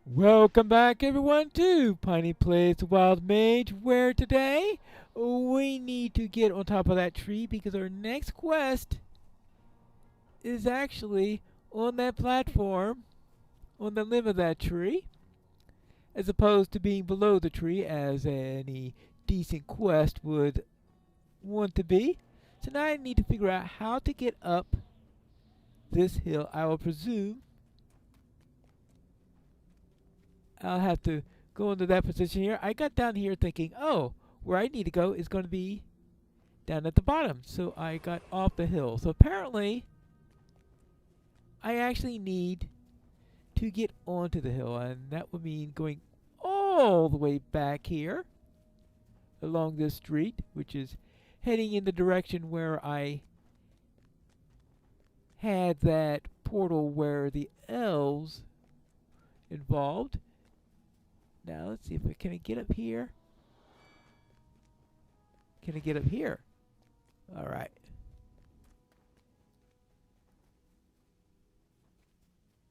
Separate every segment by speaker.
Speaker 1: Welcome back, everyone, to Piney Plays the Wild Mage, where today we need to get on top of that tree because our next quest is actually on that platform, on the limb of that tree, as opposed to being below the tree as any decent quest would want to be. So now I need to figure out how to get up this hill. I will presume I'll have to go into that position here. I got down here thinking, oh, where I need to go is going to be down at the bottom. So I got off the hill. So apparently, I actually need to get onto the hill. And that would mean going all the way back here along this street, which is heading in the direction where I had that portal where the elves involved. Now let's see if can I get up here? Can I get up here? All right.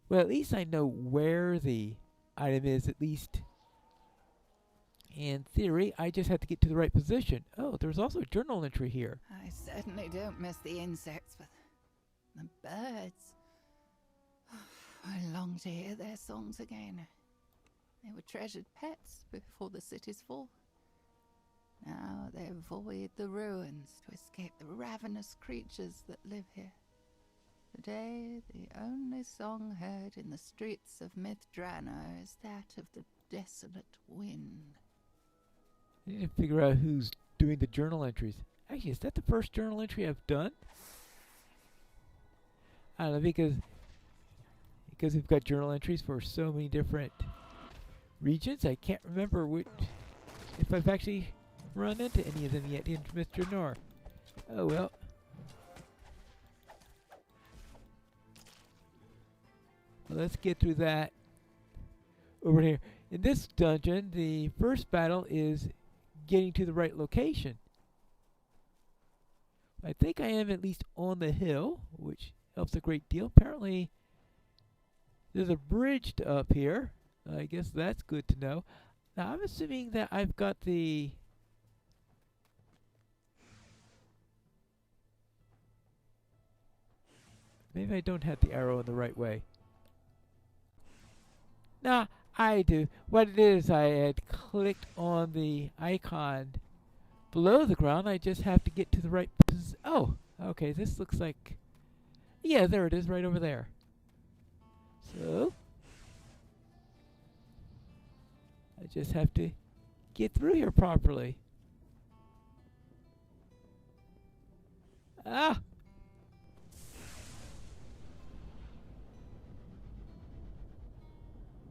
Speaker 1: Well, at least I know where the item is, at least in theory. I just have to get to the right position. Oh, there's also a journal entry here.
Speaker 2: I certainly don't miss the insects, but the birds. I long to hear their songs again. They were treasured pets before the city's fall. Now they avoid the ruins to escape the ravenous creatures that live here. Today, the only song heard in the streets of Mythdrana is that of the desolate wind.
Speaker 1: I need to figure out who's doing the journal entries. Actually, is that the first journal entry I've done? I don't know, because we've got journal entries for so many different regions. I can't remember if I've actually run into any of them yet in Mr. Nor. Oh well. Well, let's get through that over here. In this dungeon, the first battle is getting to the right location. I think I am at least on the hill, which helps a great deal. Apparently, there's a bridge up here. I guess that's good to know. Now, I'm assuming that I've got the... Maybe I don't have the arrow in the right way. Nah, I do. What it is, I had clicked on the icon below the ground. I just have to get to the right position. Oh, okay, this looks like... Yeah, there it is, right over there. So... I just have to get through here properly. Ah!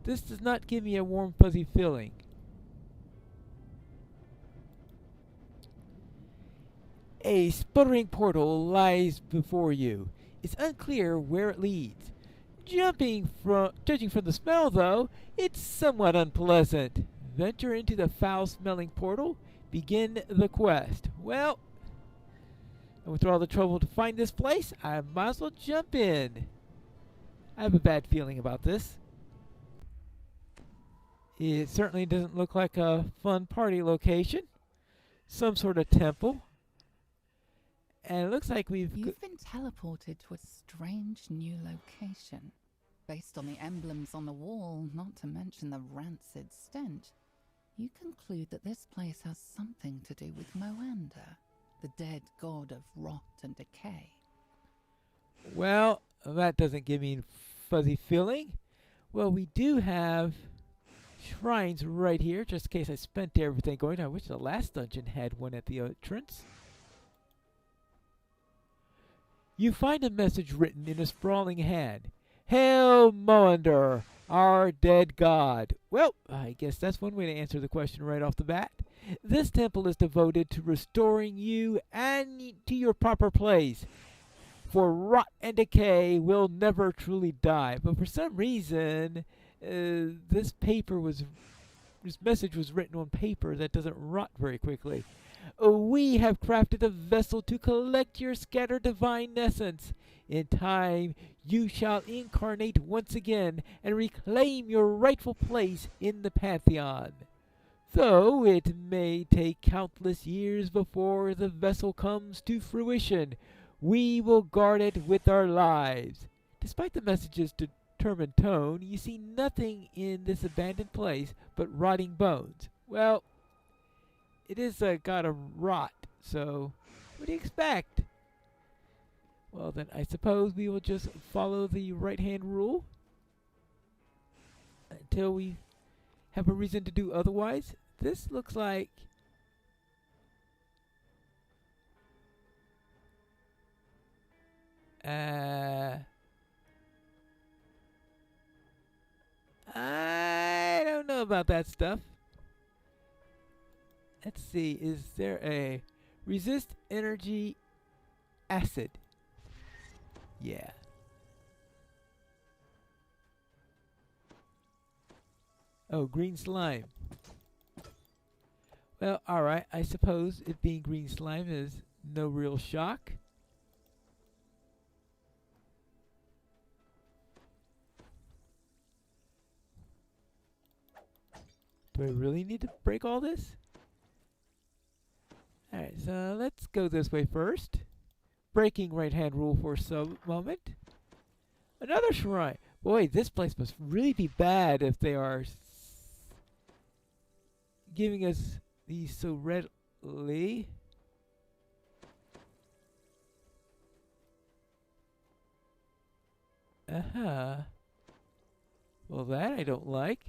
Speaker 1: This does not give me a warm, fuzzy feeling. A sputtering portal lies before you. It's unclear where it leads. Judging from the smell, though, it's somewhat unpleasant. Venture into the foul-smelling portal. Begin the quest. Well, I went through all the trouble to find this place. I might as well jump in. I have a bad feeling about this. It certainly doesn't look like a fun party location. Some sort of temple. And it looks like
Speaker 2: You've been teleported to a strange new location. Based on the emblems on the wall, not to mention the rancid stench, you conclude that this place has something to do with Moanda, the dead god of rot and decay.
Speaker 1: Well, that doesn't give me a fuzzy feeling. Well, we do have shrines right here, just in case I spent everything going. I wish the last dungeon had one at the entrance. You find a message written in a sprawling hand. Hail Moander, our dead god. Well, I guess that's one way to answer the question right off the bat. This temple is devoted to restoring you and to your proper place. For rot and decay will never truly die. But for some reason, this message was written on paper that doesn't rot very quickly. We have crafted a vessel to collect your scattered divine essence. In time, you shall incarnate once again and reclaim your rightful place in the Pantheon. Though it may take countless years before the vessel comes to fruition, we will guard it with our lives. Despite the message's determined tone, you see nothing in this abandoned place but rotting bones. Well, it is gotta rot, so what do you expect? Well, then I suppose we will just follow the right-hand rule until we have a reason to do otherwise. This looks like I don't know about that stuff. Let's see, is there a resist energy acid? Yeah. Oh, green slime. Well, alright, I suppose it being green slime is no real shock. Do I really need to break all this? Alright, so let's go this way first. Breaking right-hand rule for a moment. Another shrine. Boy, this place must really be bad if they are giving us these so readily. Uh-huh. Well, that I don't like.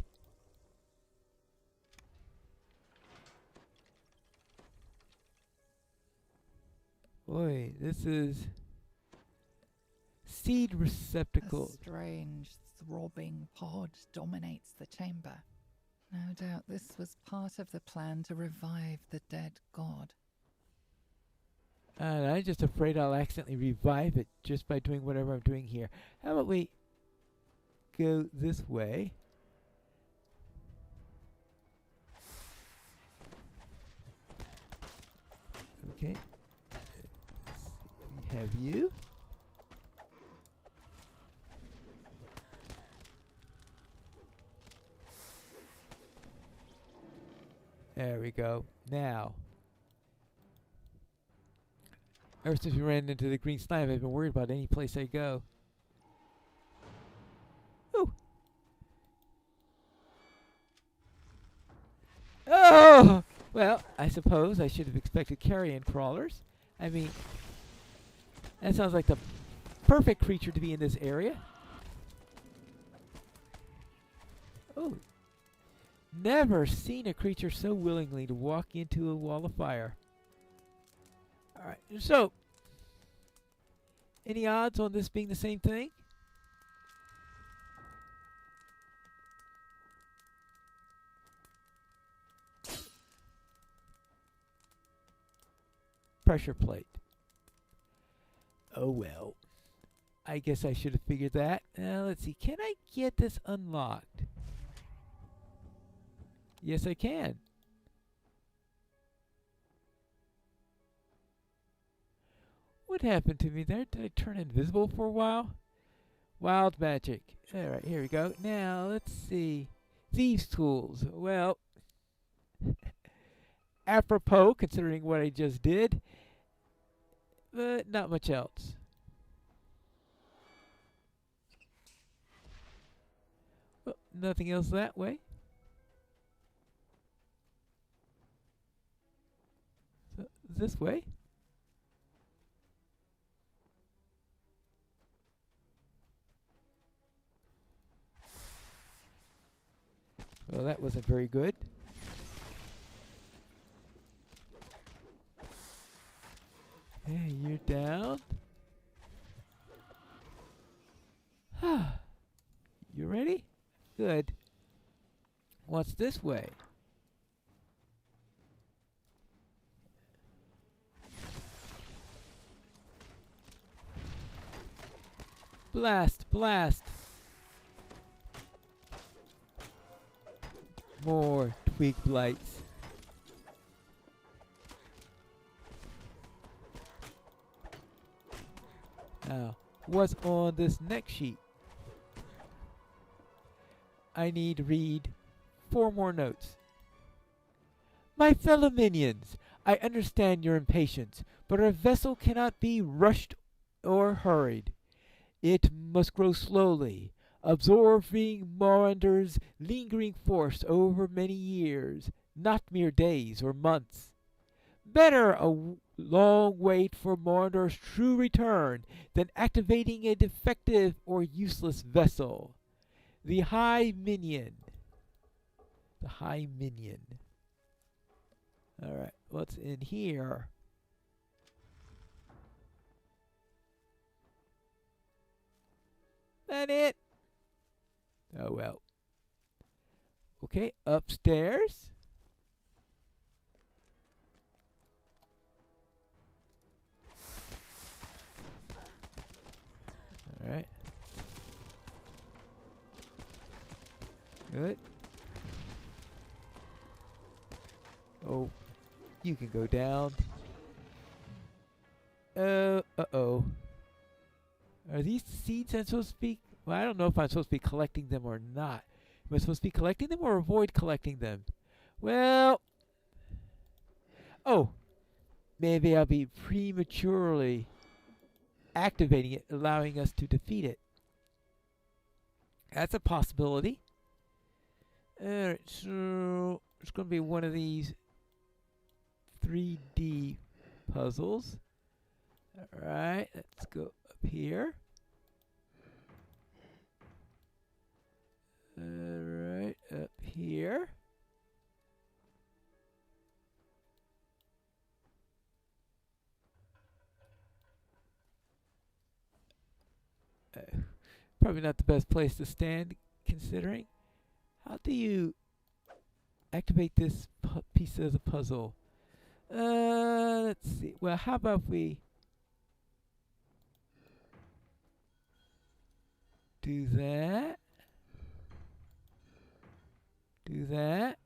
Speaker 1: Boy, this is seed receptacle.
Speaker 2: A strange throbbing pod dominates the chamber. No doubt this was part of the plan to revive the dead god.
Speaker 1: And I'm just afraid I'll accidentally revive it just by doing whatever I'm doing here. How about we go this way? Okay. We have you. There we go. Now, ever since we ran into the green slime, I've been worried about any place I go. Ooh. Oh! Well, I suppose I should have expected carrion crawlers. I mean, that sounds like the perfect creature to be in this area. Oh. Never seen a creature so willingly to walk into a wall of fire. Alright, so, any odds on this being the same thing? Pressure plate. Oh well. I guess I should have figured that. Now let's see, can I get this unlocked? Yes, I can. What happened to me there? Did I turn invisible for a while? Wild Magic. Alright, here we go. Now, let's see. Thieves' tools. Well, apropos, considering what I just did. But not much else. Well, nothing else that way. So, this way. Well, that wasn't very good. Hey, you're down. You ready? Good. What's this way? Blast, blast. More twig blights. Now, what's on this next sheet? I need to read 4 more notes. My fellow minions, I understand your impatience, but our vessel cannot be rushed or hurried. It must grow slowly, absorbing Morander's lingering force over many years, not mere days or months. Better a long wait for Morander's true return than activating a defective or useless vessel. The High Minion. The High Minion. Alright, what's in here? That it? Oh well. Okay, upstairs. Alright. Good. Oh, you can go down. Uh-oh. Are these seeds I'm supposed to be... Well, I don't know if I'm supposed to be collecting them or not. Am I supposed to be collecting them or avoid collecting them? Well... Oh! Maybe I'll be prematurely activating it, allowing us to defeat it. That's a possibility. Alright, so... It's going to be one of these 3D puzzles. Alright, let's go up here. Alright, up here. Probably not the best place to stand, considering. How do you activate this piece of the puzzle? Let's see. Well, how about we do that? Do that.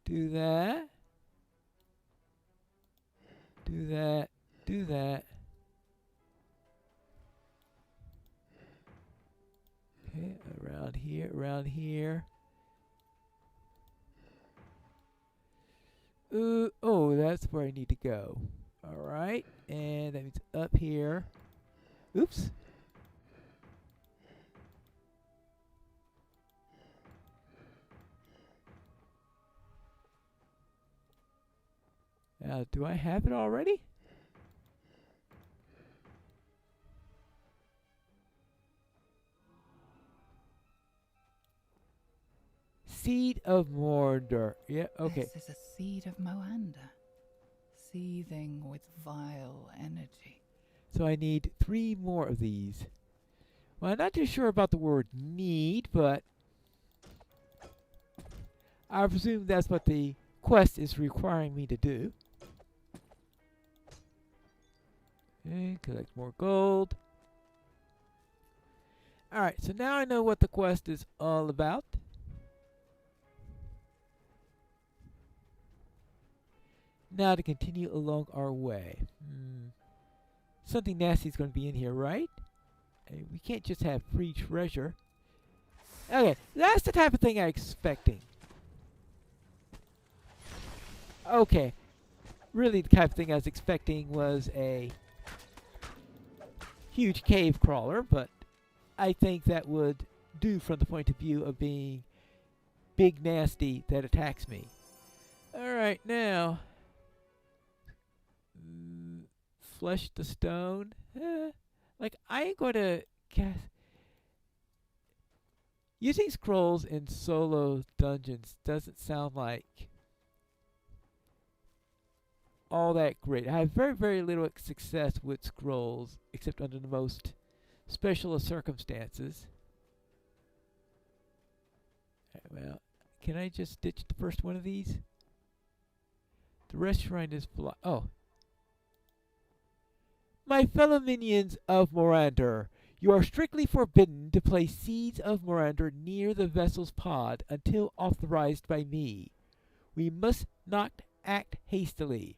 Speaker 1: Do that. Do that. Do that. Okay, around here, around here. Oh, that's where I need to go. Alright, and that means up here. Oops. Now, do I have it already? Seed of Mordor. Yeah, okay.
Speaker 2: This is a seed of Moander, seething with vile energy.
Speaker 1: So I need 3 more of these. Well, I'm not too sure about the word need, but I presume that's what the quest is requiring me to do. Okay, collect more gold. Alright, so now I know what the quest is all about. Now to continue along our way. Something nasty is going to be in here, right? We can't just have free treasure. Okay, that's the type of thing I'm expecting. Okay, really the type of thing I was expecting was a huge cave crawler, but I think that would do from the point of view of being big nasty that attacks me. Alright, now... flesh the stone. Like, I ain't going to guess. Using scrolls in solo dungeons doesn't sound like all that great. I have very, very little success with scrolls, except under the most special of circumstances. Right, well, can I just ditch the first one of these? The rest shrine is blocked. Oh. My fellow minions of Morander, you are strictly forbidden to place seeds of Morander near the vessel's pod until authorized by me. We must not act hastily,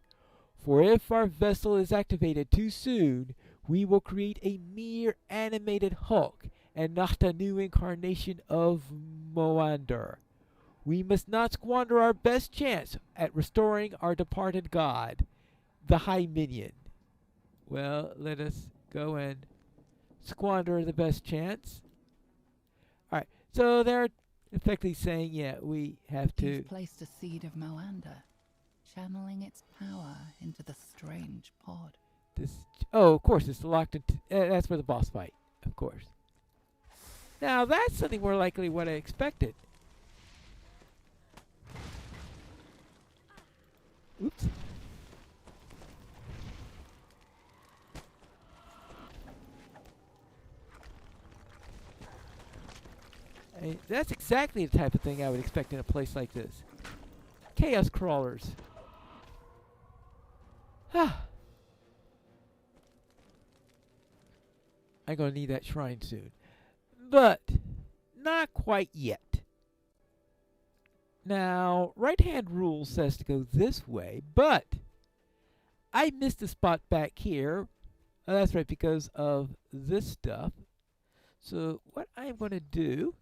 Speaker 1: For if our vessel is activated too soon, we will create a mere animated Hulk and not a new incarnation of Moander. We must not squander our best chance at restoring our departed god, the High Minion. Well, let us go and squander the best chance. Alright, so they're effectively saying, yeah, we have to...
Speaker 2: You've placed a seed of Moander, channeling its power into the strange pod.
Speaker 1: Oh, of course, it's locked into... that's for the boss fight, of course. Now, that's something more likely what I expected. Oops. That's exactly the type of thing I would expect in a place like this. Chaos crawlers. I'm going to need that shrine soon. But not quite yet. Now, right-hand rule says to go this way, but I missed a spot back here. Oh, that's right, because of this stuff. So what I'm going to do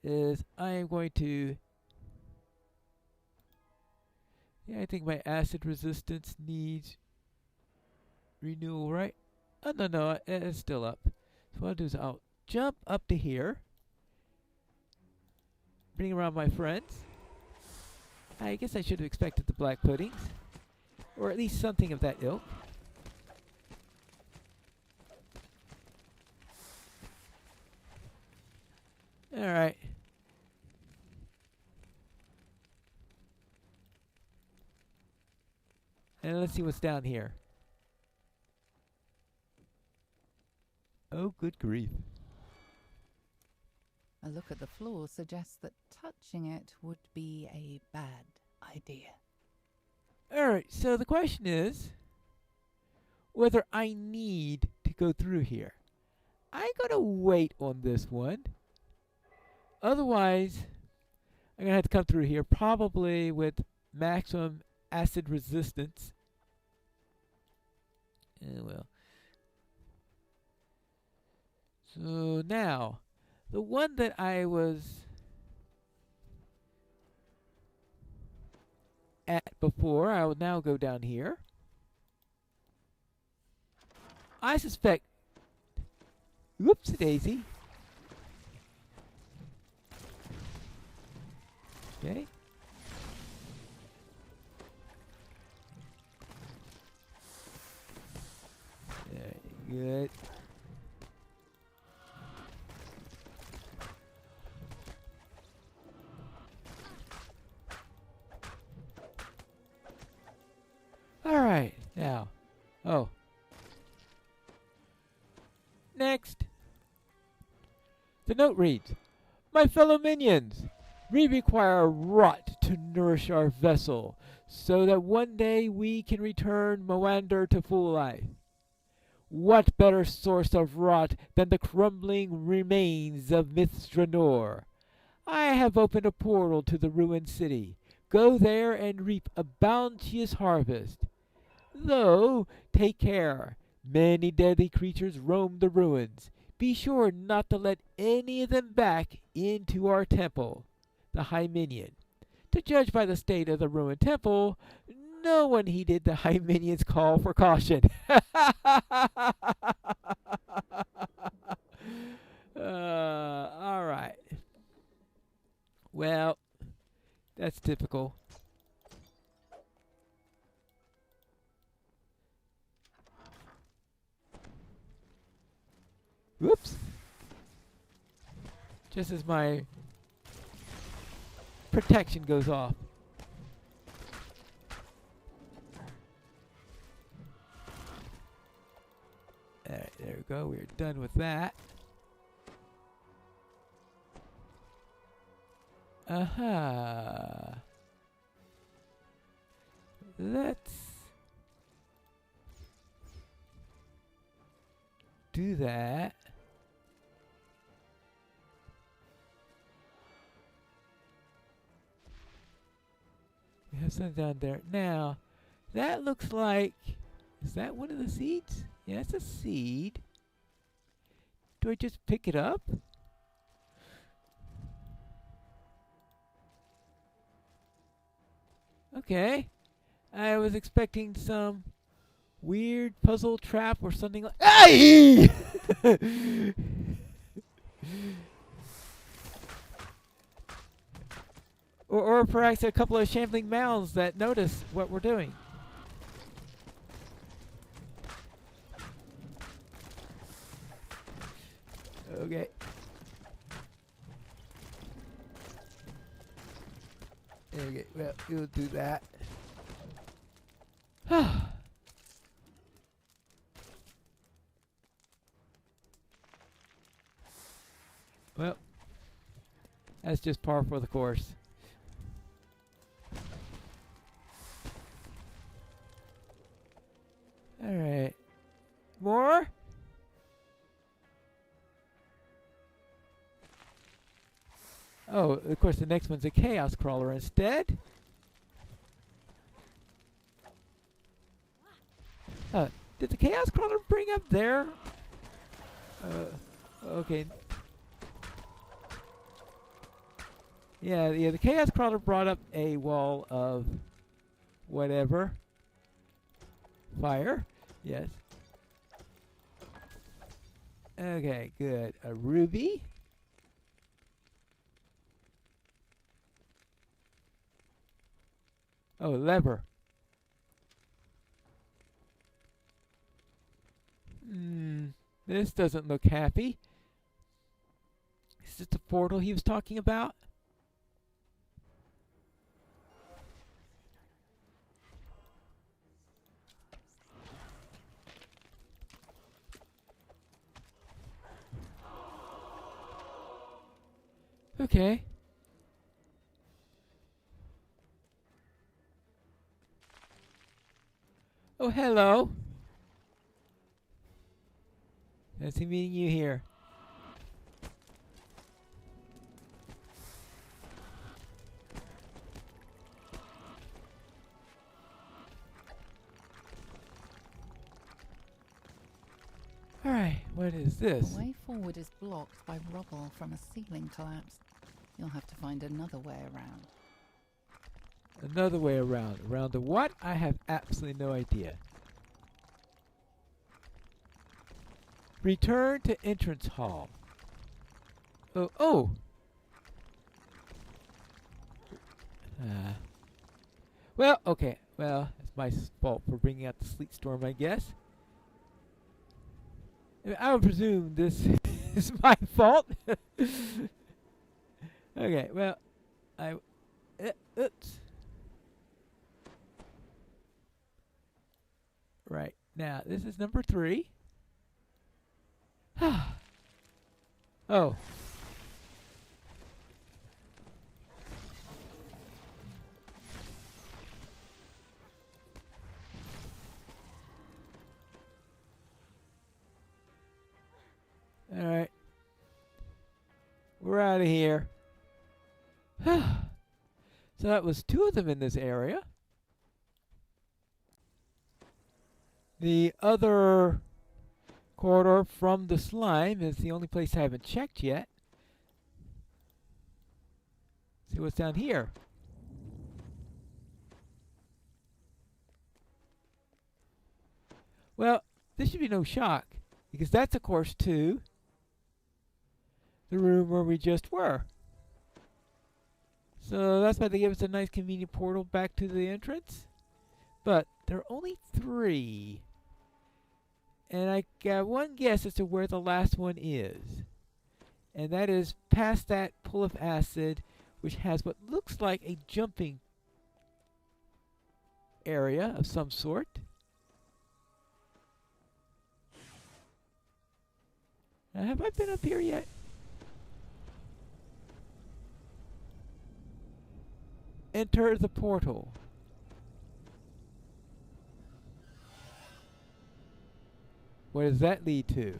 Speaker 1: is I'm going to... Yeah, I think my acid resistance needs renewal, right? Oh, no, it's still up. So what I'll do is I'll jump up to here. Bring around my friends. I guess I should have expected the black puddings. Or at least something of that ilk. Alright. And let's see what's down here. Oh, good grief.
Speaker 2: A look at the floor suggests that touching it would be a bad idea.
Speaker 1: Alright, so the question is whether I need to go through here. I'm going to wait on this one. Otherwise, I'm going to have to come through here probably with maximum acid resistance. Well. So now, the one that I was at before, I will now go down here. I suspect... Whoops, daisy. Okay. Good. Alright, now. Oh. Next. The note reads, "My fellow minions, we require rot to nourish our vessel, so that one day we can return Moander to full life. What better source of rot than the crumbling remains of Mithranor? I have opened a portal to the ruined city. Go there and reap a bounteous harvest. Though, take care. Many deadly creatures roam the ruins. Be sure not to let any of them back into our temple, the High Minion. To judge by the state of the ruined temple, no one heeded the High Minion's call for caution." All right. Well, that's typical. Whoops. Just as my protection goes off. Alright, there we go. We're done with that. Let's do that. We have something down there. Now, That looks like... Is that one of the seeds? Yeah, it's a seed. Do I just pick it up? Okay. I was expecting some weird puzzle trap or something like... Aye! or perhaps a couple of shambling mouths that notice what we're doing. Okay. Okay, well, we'll do that. Well, that's just par for the course. Alright. More? Oh, of course the next one's a chaos crawler instead. Did the chaos crawler bring up there? Okay. Yeah, the chaos crawler brought up a wall of whatever. Fire. Yes. Okay, good. A ruby. Oh, lever. This doesn't look happy. Is this the portal he was talking about? Okay. Oh, hello. Nice meeting you here. Alright, what is this?
Speaker 2: The way forward is blocked by rubble from a ceiling collapse. You'll have to find another way around.
Speaker 1: Another way around. Around the what? I have absolutely no idea. Return to entrance hall. Oh! Well, okay. Well, it's my fault for bringing out the sleet storm, I guess. I would presume this is my fault. Okay, well, oops. Right, now, this is number 3. Oh. Alright. We're out of here. So that was 2 of them in this area. The other corridor from the slime is the only place I haven't checked yet. See what's down here. Well, this should be no shock, because that's, of course, to the room where we just were. So that's why they gave us a nice convenient portal back to the entrance. But there are only 3. And I got one guess as to where the last one is. And that is past that pool of acid, which has what looks like a jumping area of some sort. Now, have I been up here yet? Enter the portal. What does that lead to?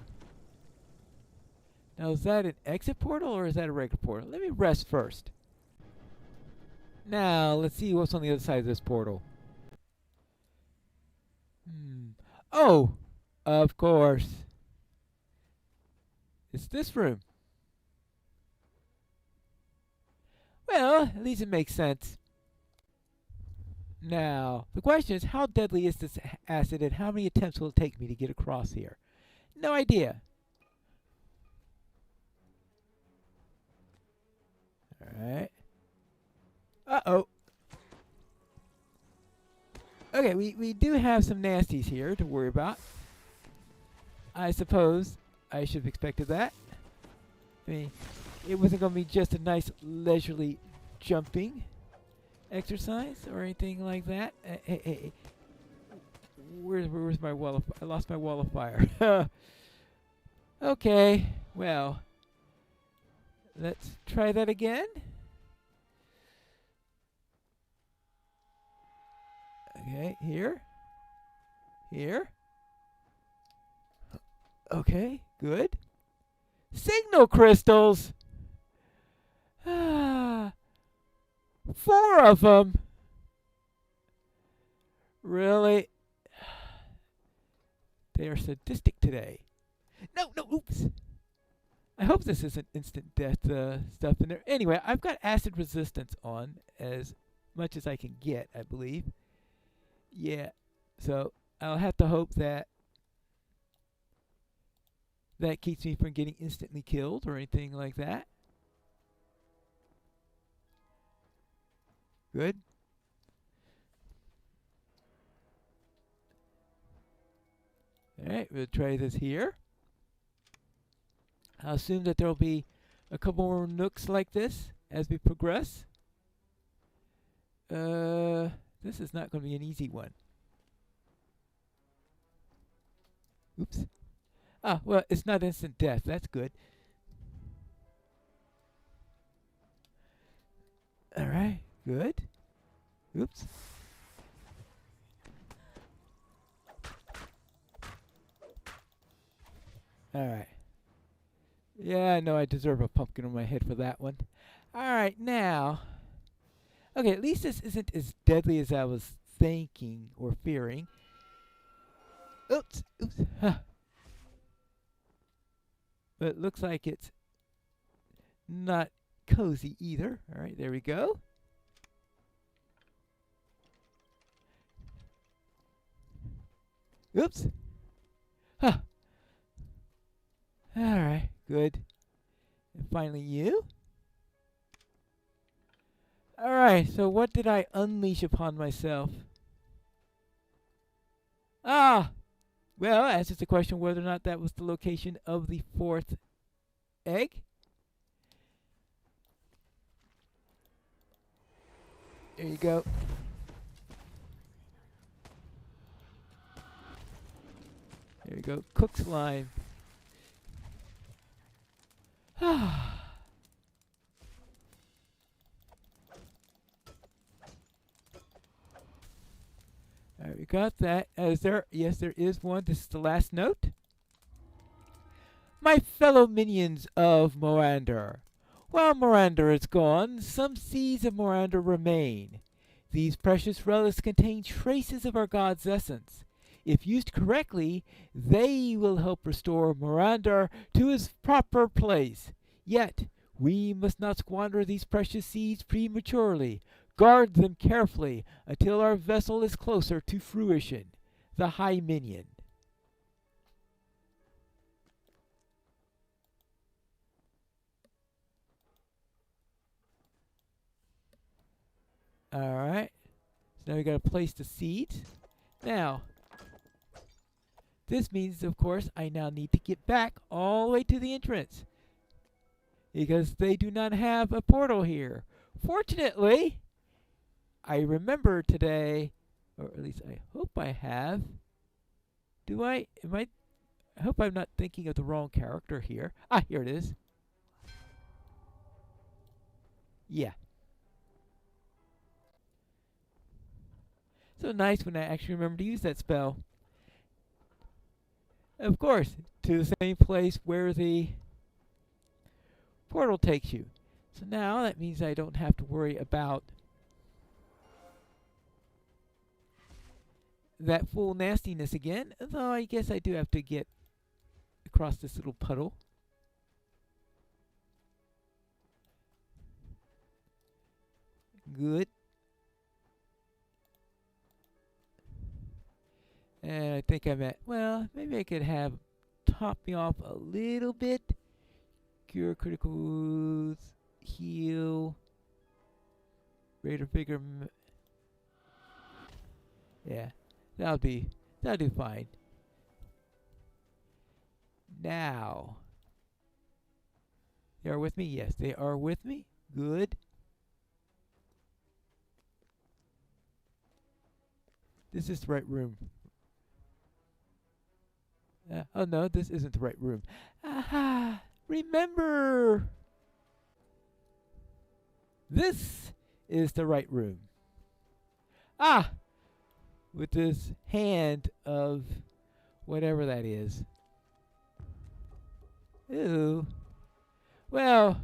Speaker 1: Now, is that an exit portal or is that a regular portal? Let me rest first. Now, let's see what's on the other side of this portal. Oh, of course. It's this room. Well, at least it makes sense. Now, the question is, how deadly is this acid and how many attempts will it take me to get across here? No idea. Alright. Uh-oh. Okay, we do have some nasties here to worry about. I suppose I should have expected that. I mean, it wasn't going to be just a nice leisurely jumping exercise or anything like that. Hey. Where's my wall of... I lost my wall of fire. Okay, well, let's try that again. Okay, here. Okay, good. Signal crystals! 4 of them! Really? They are sadistic today. No, oops. I hope this isn't instant death stuff in there. Anyway, I've got acid resistance on as much as I can get, I believe. Yeah, so I'll have to hope that that keeps me from getting instantly killed or anything like that. Good. Alright, we'll try this here. I'll assume that there will be a couple more nooks like this as we progress. This is not going to be an easy one. Oops. Ah, well, it's not instant death. That's good. Alright, good. Oops. Alright. Yeah, I know I deserve a pumpkin on my head for that one. Alright, now. Okay, at least this isn't as deadly as I was thinking or fearing. Oops. Huh. But it looks like it's not cozy either. Alright, there we go. Oops. Huh. Alright, good. And finally you. Alright, so what did I unleash upon myself? Ah! Well, that's just a question whether or not that was the location of the 4th egg. There you go. There you go. Cook slime. Alright, we got that. Yes, there is one. This is the last note. My fellow minions of Morander. While Morander is gone, some seeds of Morander remain. These precious relics contain traces of our god's essence. If used correctly, they will help restore Morander to his proper place. Yet, we must not squander these precious seeds prematurely. Guard them carefully until our vessel is closer to fruition. The High Minion. Alright. So now we gotta place the seeds. Now, this means, of course, I now need to get back all the way to the entrance, because they do not have a portal here. Fortunately, I remember today, or at least I hope I have. I hope I'm not thinking of the wrong character here. Ah, here it is. Yeah. So nice when I actually remember to use that spell. Of course, to the same place where the portal takes you. So now that means I don't have to worry about that full nastiness again. Though I guess I do have to get across this little puddle. Good. And I think I'm at, well, maybe I could have top me off a little bit. Cure critical wounds, heal, greater vigor. Yeah, that'll do fine. Now, they are with me? Yes, they are with me. Good. This is the right room. Oh no, this isn't the right room. Aha! Remember! This is the right room. Ah! With this hand of whatever that is. Ooh. Well,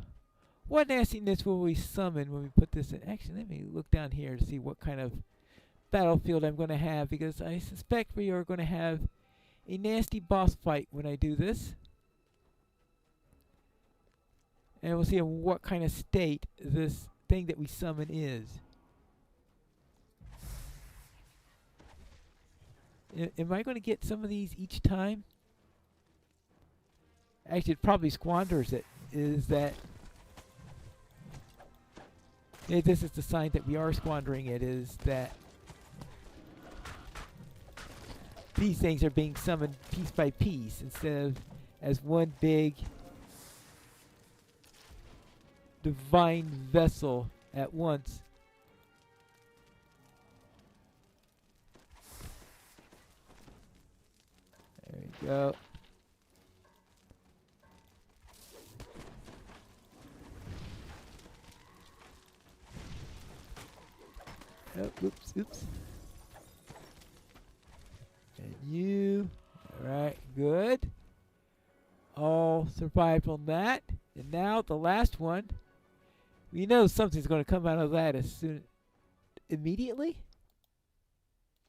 Speaker 1: what nastiness will we summon when we put this in? Actually, let me look down here to see what kind of battlefield I'm going to have, because I suspect we are going to have a nasty boss fight when I do this. And we'll see in what kind of state this thing that we summon is. Am I going to get some of these each time? Actually, it probably squanders it. Is that... this is the sign that we are squandering it, is that these things are being summoned piece by piece instead of as one big divine vessel at once. There we go. Oh, oops. And you. Alright, good. All survived on that. And now the last one. We know something's going to come out of that as soon... immediately?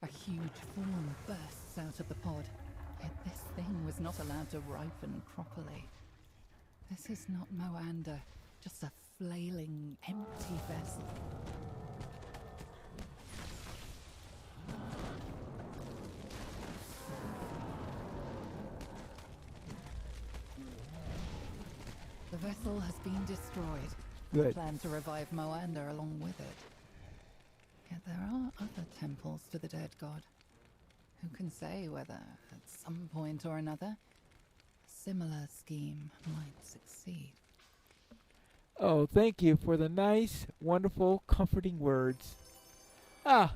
Speaker 2: A huge form bursts out of the pod. Yet this thing was not allowed to ripen properly. This is not Moander, just a flailing, empty vessel. The vessel has been destroyed.
Speaker 1: Good.
Speaker 2: I plan to revive Moander along with it. Yet there are other temples to the dead god. Who can say whether, at some point or another, a similar scheme might succeed?
Speaker 1: Oh, thank you for the nice, wonderful, comforting words. Ah,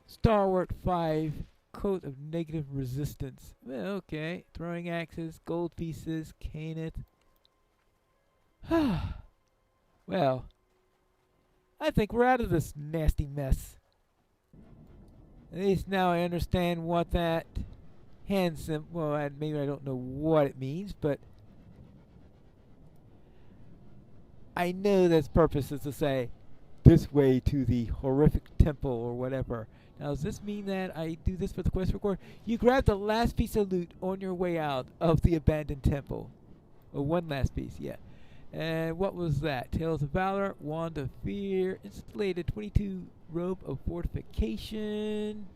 Speaker 1: Stalwart 5, coat of negative resistance. Well, okay, throwing axes, gold pieces, cane it. Well, I think we're out of this nasty mess. At least now I understand what that hand symbol, well, maybe I don't know what it means, but I know that's purpose is to say, this way to the horrific temple or whatever. Now, does this mean that I do this for the quest record? You grab the last piece of loot on your way out of the abandoned temple. Oh, one last piece, yeah. And what was that? Tales of Valor, Wand of Fear, Insulated 22 Robe of Fortification,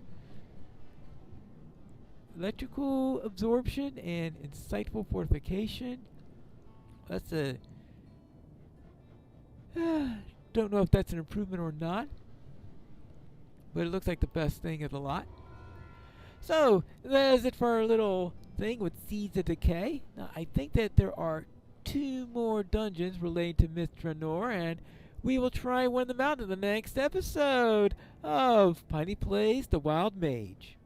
Speaker 1: Electrical Absorption, and Insightful Fortification. That's a... don't know if that's an improvement or not, but it looks like the best thing of the lot. So, that is it for our little thing with Seeds of Decay. Now, I think that there are 2 more dungeons related to Myth Draenor, and we will try one of them out in the next episode of Piney Plays the Wild Mage.